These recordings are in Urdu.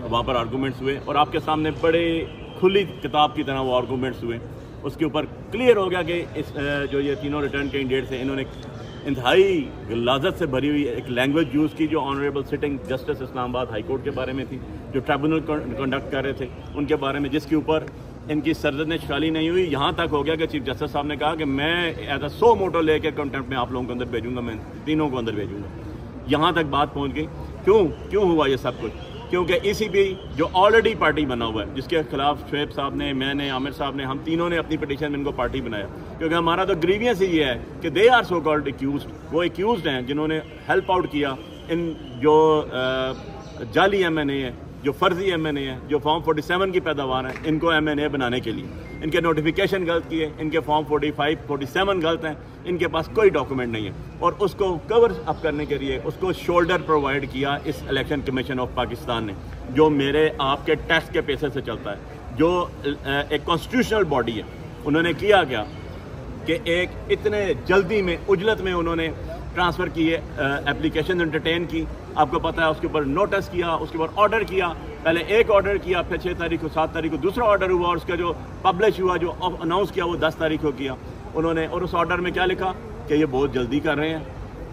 وہاں پر آرگومنٹس ہوئے اور آپ کے سامنے بڑے کھلی کتاب کی طرح وہ آرگومنٹس ہوئے. اس کے اوپر کلیئر ہو گیا کہ جو یہ تینوں ریٹرن کینڈیڈیٹس ہیں انہوں نے انتہائی غلاظت سے بھری ہوئی ایک لینگویج یوز کی جو آنریبل سٹنگ جسٹس اسلام آباد ہائی کورٹ کے بارے میں تھی, جو ٹریبونل کنڈکٹ کر رہے تھے ان کے بارے میں, جس کے اوپر ان کی سرزنش خالی نہیں ہوئی. یہاں تک ہو گیا کہ چیف جسٹس صاحب نے کہا کہ میں ایز اے سو موٹو لے کے کنٹمپٹ میں آپ لوگوں کو اندر بھیجوں گا, میں تینوں کو اندر بھیجوں گا. یہاں تک بات پہنچ گئی. کیوں ہوا یہ سب کچھ؟ کیونکہ ای سی پی جو آلریڈی پارٹی بنا ہوا ہے, جس کے خلاف شعیب صاحب نے, میں نے, عامر صاحب نے, ہم تینوں نے اپنی پٹیشن میں ان کو پارٹی بنایا. کیونکہ ہمارا تو گریوینس ہی یہ ہے کہ they are so called accused, وہ ایکیوزڈ ہیں جنہوں نے ہیلپ آؤٹ کیا ان جو جعلی ایم این اے ہے, جو فرضی ایم این اے ہے, جو فارم 47 کی پیداوار ہیں, ان کو ایم این اے بنانے کے لیے. ان کے نوٹیفیکیشن غلط کیے, ان کے فارم 45 47 غلط ہیں, ان کے پاس کوئی ڈاکومنٹ نہیں ہے. اور اس کو کور اپ کرنے کے لیے اس کو شولڈر پرووائڈ کیا اس الیکشن کمیشن آف پاکستان نے, جو میرے آپ کے ٹیکس کے پیسے سے چلتا ہے, جو ایک کانسٹیٹیوشنل باڈی ہے. انہوں نے کیا کیا کہ ایک اتنے جلدی میں عجلت میں انہوں نے ٹرانسفر کیے اپلیکیشن انٹرٹین کی. آپ کو پتہ ہے اس کے اوپر نوٹس کیا, اس کے اوپر آرڈر کیا, پہلے ایک آرڈر کیا, پھر 6 تاریخ کو 7 تاریخ کو دوسرا آرڈر ہوا, اور اس کا جو پبلش ہوا, جو اناؤنس کیا, وہ 10 تاریخ کو کیا انہوں نے. اور اس آرڈر میں کیا لکھا کہ یہ بہت جلدی کر رہے ہیں.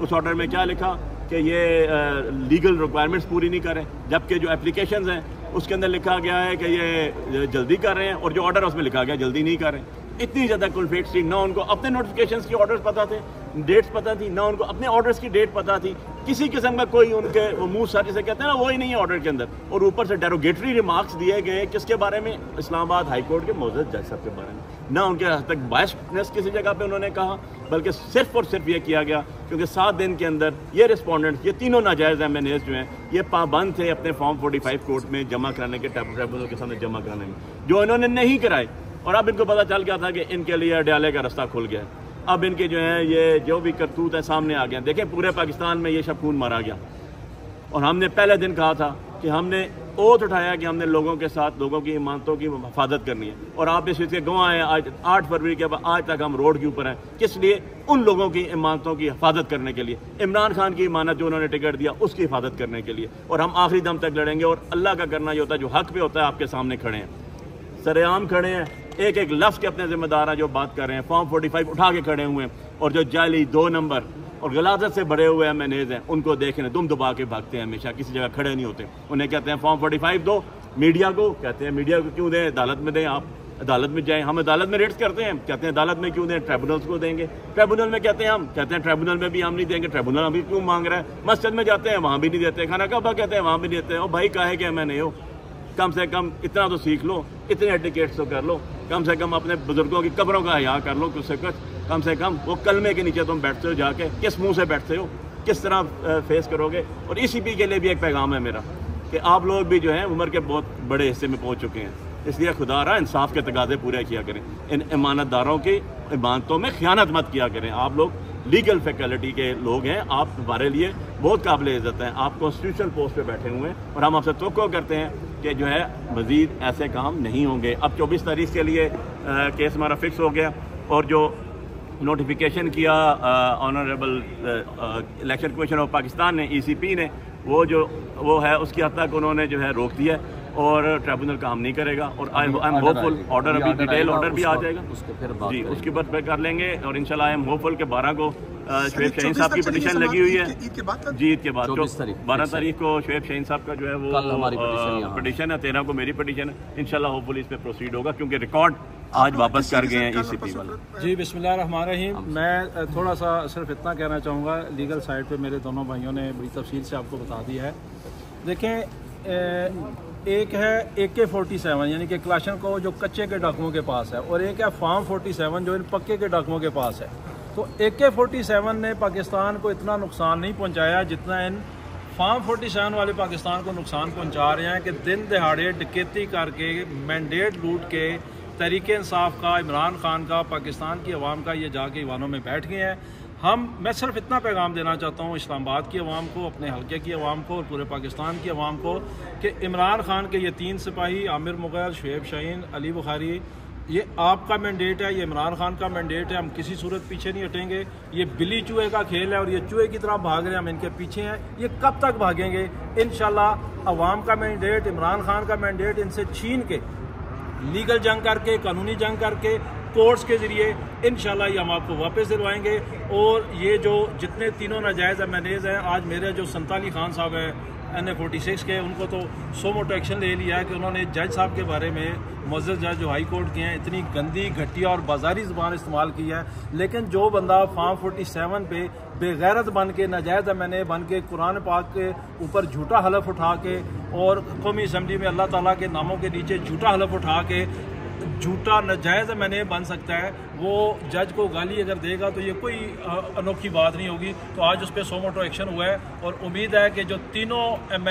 اس آرڈر میں کیا لکھا کہ یہ لیگل ریکوائرمنٹس پوری نہیں کر رہے, جبکہ جو اپلیکیشنز ہیں اس کے اندر لکھا گیا ہے کہ یہ جلدی کر رہے ہیں, اور جو آرڈر اس میں لکھا گیا جلدی نہیں کر رہے ہیں. اتنی زیادہ کنفلکٹس تھی, نہ ان کو اپنے نوٹیفیکیشنز کی آرڈرز پتہ تھے, ڈیٹس پتہ تھی, نہ ان کو اپنے آرڈرز کی ڈیٹ پتہ تھی. کسی قسم کا کوئی ان کے منہ سر جسے کہتے ہیں نا, وہی نہیں ہے آرڈر کے اندر. اور اوپر سے ڈیروگیٹری ریمارکس دیے گئے کس کے بارے میں, اسلام آباد ہائی کورٹ کے معزز جج صاحب کے بارے میں. نہ ان کے حد تک بائسنس کسی جگہ پہ انہوں نے کہا, بلکہ صرف اور صرف یہ کیا گیا کیونکہ 7 دن کے اندر یہ رسپونڈنٹ, یہ تینوں ناجائز ایم این ایز جو ہیں, یہ پابند تھے اپنے فارم 45 کورٹ میں جمع کرانے کے, ٹریبونل کے سامنے جمع کرانے میں, جو انہوں نے نہیں کرائے. اور اب ان کو پتہ چل گیا تھا کہ ان کے لیے اڈیالے کا رستہ کھل گیا. اب ان کے جو ہیں یہ جو بھی کرتوت ہے سامنے آ گیا. دیکھیں پورے پاکستان میں یہ شب خون مارا گیا, اور ہم نے پہلے دن کہا تھا کہ ہم نے اوتھ اٹھایا کہ ہم نے لوگوں کے ساتھ لوگوں کی امانتوں کی حفاظت کرنی ہے. اور آپ اس چیز کے گواہ ہیں, آج 8 فروری کے بعد آج تک ہم روڈ کے اوپر ہیں. کس لیے؟ ان لوگوں کی امانتوں کی حفاظت کرنے کے لیے. عمران خان کی امانت جو انہوں نے ٹکٹ دیا اس کی حفاظت کرنے کے لیے. اور ہم آخری دم تک لڑیں گے. اور اللہ کا کرنا یہ ہوتا ہے جو حق پہ ہوتا ہے, آپ کے سامنے کھڑے ہیں, سرعام کھڑے ہیں, ایک ایک لفظ کے اپنے ذمہ دار ہیں جو بات کر رہے ہیں. فارم 45 اٹھا کے کھڑے ہوئے ہیں, اور جو جعلی 2 نمبر اور غلاظت سے بھرے ہوئے ایم این ایز ہیں ان کو دیکھیں, دم دبا کے بھاگتے ہیں, ہمیشہ کسی جگہ کھڑے نہیں ہوتے. انہیں کہتے ہیں فارم 45 دو, میڈیا کو کہتے ہیں میڈیا کو کیوں دیں, عدالت میں دیں, آپ عدالت میں جائیں. ہم عدالت میں ریٹس کرتے ہیں, کہتے ہیں عدالت میں کیوں دیں, ٹریبونلز کو دیں گے. ٹریبونل میں کہتے ہیں ہم, کہتے ہیں ٹریبونل میں بھی ہم نہیں دیں گے, ٹریبونل ابھی کیوں مانگ رہا ہے. مسجد میں جاتے ہیں وہاں بھی نہیں دیتے, خانہ کعبہ کہتے ہیں وہاں بھی نہیں دیتے. اور بھائی کہے کہ میں نہیں ہو, کم سے کم اتنا تو سیکھ لو, اتنے ایڈوکیٹس تو کر لو, کم سے کم اپنے بزرگوں کی قبروں کا حیا کر لو کچھ سے کچھ. کم سے کم وہ کلمے کے نیچے تم بیٹھتے ہو, جا کے کس منہ سے بیٹھتے ہو, کس طرح فیس کرو گے. اور ای سی پی کے لیے بھی ایک پیغام ہے میرا کہ آپ لوگ بھی جو ہیں عمر کے بہت بڑے حصے میں پہنچ چکے ہیں, اس لیے خدا را انصاف کے تقاضے پورے کیا کریں. ان امانت داروں کی امانتوں میں خیانت مت کیا کریں. آپ لوگ لیگل فیکلٹی کے لوگ ہیں, آپ ہمارے لیے بہت قابل عزت ہیں, آپ کانسٹیٹیوشنل پوسٹ پہ بیٹھے ہوئے ہیں, اور ہم آپ سے توقع کرتے ہیں کہ جو ہے مزید ایسے کام نہیں ہوں گے. اب 24 تاریخ کے لیے کیس ہمارا فکس ہو گیا, اور جو نوٹیفیکیشن کیا honourable election commission of Pakistan نے, ای سی پی نے, وہ ہے اس کی حد تک انہوں نے جو ہے روک دیا ہے, اور ٹریبونل کام نہیں کرے گا. اور I am hopeful order, ابھی ڈیٹیل آرڈر بھی آ جائے گا جی, اس کے بعد پہ کر لیں گے. اور انشاءاللہ آئی ایم ہوپ فل کہ 12 کو شعیب شاہین صاحب کی پٹیشن لگی ہوئی ہے جی, عید کے بعد 12 تاریخ کو شعیب شاہین صاحب کا جو ہے وہ پٹیشن ہے, 13 کو میری پٹیشن ہے. انشاءاللہ ہوپ فل اس پہ پروسیڈ ہوگا, کیونکہ ریکارڈ آج واپس کر گئے ہیں ای سی پی والے. جی بسم اللہ الرحمن الرحیم. میں تھوڑا سا صرف اتنا کہنا چاہوں گا, لیگل سائڈ پہ میرے دونوں بھائیوں نے بڑی تفصیل سے آپ کو بتا دیا ہے. دیکھیں, ایک ہے AK-47 یعنی کہ کلاشن کو جو کچے کے ڈاکوؤں کے پاس ہے, اور ایک ہے فارم 47 جو ان پکے کے ڈاکوؤں کے پاس ہے. تو AK-47 نے پاکستان کو اتنا نقصان نہیں پہنچایا جتنا ان فارم 47 والے پاکستان کو نقصان پہنچا رہے ہیں, کہ دن دہاڑے ڈکیتی کر کے, مینڈیٹ لوٹ کے, تحریک انصاف کا, عمران خان کا, پاکستان کی عوام کا یہ جا کے ایوانوں میں بیٹھ گئے ہیں. میں صرف اتنا پیغام دینا چاہتا ہوں اسلام آباد کی عوام کو, اپنے حلقے کی عوام کو, اور پورے پاکستان کی عوام کو, کہ عمران خان کے یہ 3 سپاہی, عامر مغل, شعیب شاہین, علی بخاری یہ آپ کا مینڈیٹ ہے, یہ عمران خان کا مینڈیٹ ہے, ہم کسی صورت پیچھے نہیں ہٹیں گے. یہ بلی چوہے کا کھیل ہے اور یہ چوہے کی طرح بھاگ رہے ہیں, ہم ان کے پیچھے ہیں. یہ کب تک بھاگیں گے؟ انشاءاللہ عوام کا مینڈیٹ, عمران خان کا مینڈیٹ ان سے چھین کے, لیگل جنگ کر کے, قانونی جنگ کر کے, کورٹس کے ذریعے انشاءاللہ یہ ہم آپ کو واپس دلوائیں گے. اور یہ جو جتنے تینوں ناجائز MNAs ہیں, آج میرے جو سنتالی خان صاحب ہیں NA46 کے, ان کو تو سو موٹو ایکشن لے لیا ہے کہ انہوں نے جج صاحب کے بارے میں, معزز جج جو ہائی کورٹ کے ہیں, اتنی گندی, گھٹیا اور بازاری زبان استعمال کی ہے. لیکن جو بندہ فارم 47 پہ بے غیرت بن کے, ناجائز MNA بن کے, قرآن پاک کے اوپر جھوٹا حلف اٹھا کے اور قومی اسمبلی میں اللہ تعالیٰ کے ناموں کے نیچے جھوٹا حلف اٹھا کے جھوٹا ناجائز MNA بن سکتا ہے, وہ جج کو گالی اگر دے گا تو یہ کوئی انوکھی بات نہیں ہوگی. تو آج اس پہ سو موٹو ایکشن ہوا ہے اور امید ہے کہ جو تینوں MNA